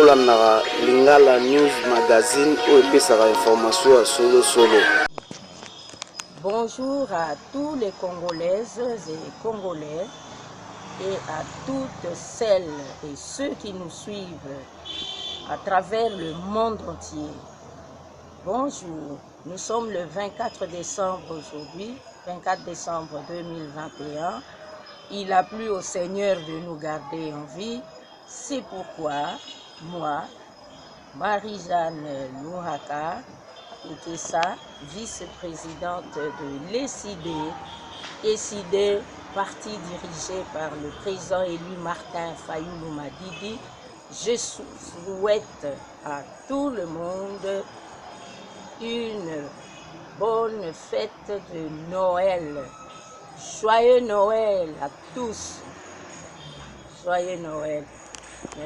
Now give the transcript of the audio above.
bolandaka Lingala News Magazine ou epesaka information à solo. Bonjour à tous les Congolaises et Congolais et à toutes celles et ceux qui nous suivent à travers le monde entier. Bonjour, nous sommes le 24 décembre aujourd'hui, 24 décembre 2021. Il a plu au Seigneur de nous garder en vie. C'est pourquoi moi, Marie-Jeanne Nouraka Ekessa, vice-présidente de l'ECID, ECID, parti dirigé par le président élu Martin Fayulu Madidi, je souhaite à tout le monde une bonne fête de Noël. Joyeux Noël à tous. Joyeux Noël. Merci.